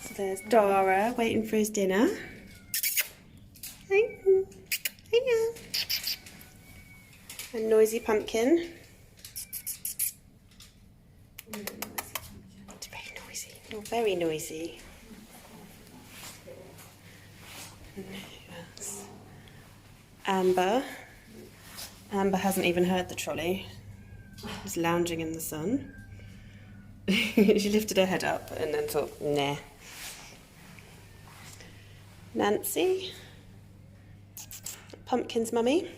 So there's Dara waiting for his dinner. Hey. Hiya. And Noisy Pumpkin. It's very noisy. You're very noisy. And who else? Amber. Amber hasn't even heard the trolley. She's lounging in the sun. She lifted her head up and then thought, nah. Nancy. Pumpkin's mummy.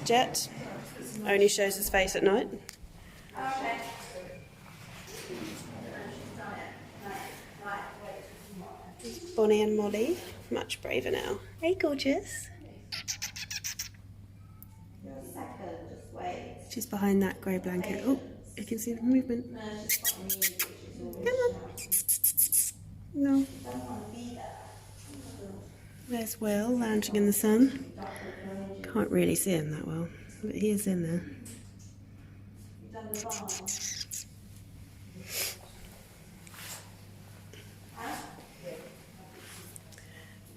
Jet. Only shows his face at night. Okay. Bonnie and Molly. Much braver now. Hey, gorgeous. She's behind that grey blanket. Oh, you can see the movement. Come on. No. There's Will lounging in the sun. Can't really see him that well, but he is in there.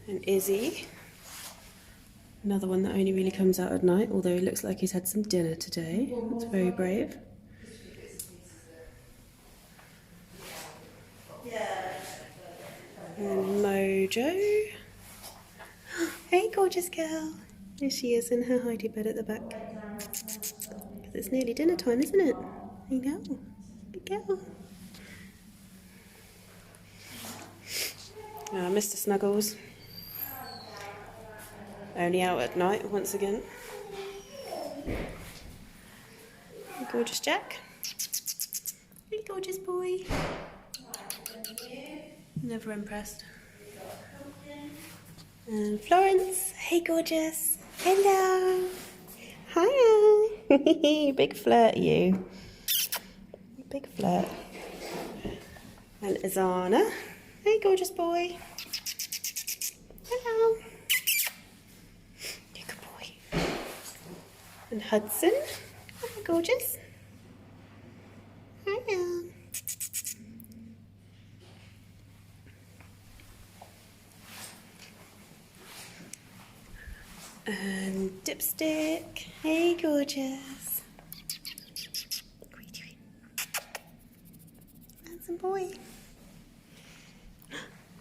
And Izzy. Another one that only really comes out at night, although it looks like he's had some dinner today. That's very brave. And Mojo. Hey, gorgeous girl. There she is in her hidey bed at the back. It's nearly dinner time, isn't it? I know. Good girl. Mr. Snuggles. Only out at night once again. Hey, gorgeous Jack. Hey, gorgeous boy. Never impressed. And Florence. Hey, gorgeous. Hello. Hiya. Big flirt, you. Big flirt. And Azana. Hey, gorgeous boy. Hello. You're a good boy. And Hudson. Hi, gorgeous. Hiya. And Dipstick. Hey, gorgeous. What are you doing? Handsome boy.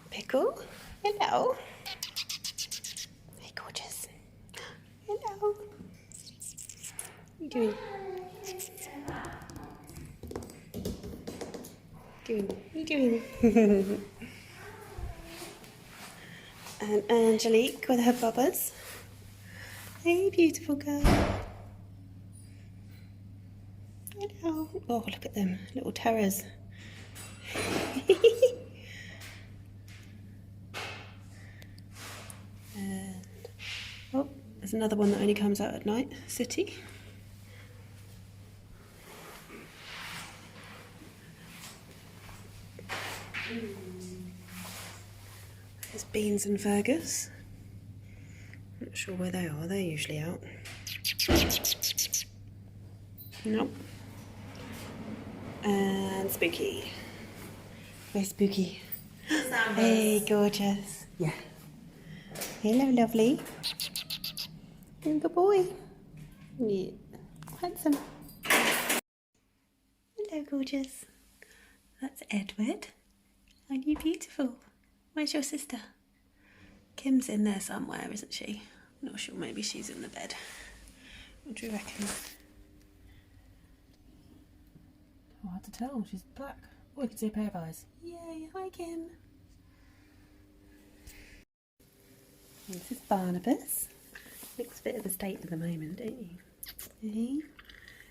Pickle. Hello. Hey, gorgeous. Hello. What are you doing? What are you doing? And Angelique with her bubbers. Hey, beautiful girl. Hello. Oh, look at them, little terrors. And, oh, there's another one that only comes out at night, City. There's Beans and Fergus. Not sure where they are, they're usually out. Nope. And Spooky. Where's Spooky? Hey, gorgeous. Yeah. Hello, lovely. Good boy. Yeah. Handsome. Hello, gorgeous. That's Edward. Aren't you beautiful? Where's your sister? Kim's in there somewhere, isn't she? I'm not sure, maybe she's in the bed. What do you reckon? Hard to tell, she's black. Oh, you can see a pair of eyes. Yay, hi Kim. This is Barnabas. Looks a bit of a state at the moment, don't you? Hey?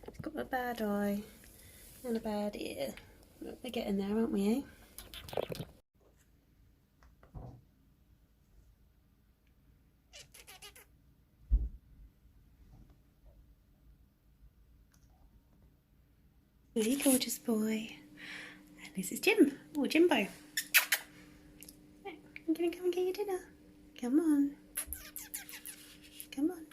He's got a bad eye and a bad ear. We're getting there, aren't we, eh? Hey, gorgeous boy. And this is Jim, or Jimbo. I'm gonna come and get your dinner. Come on. Come on.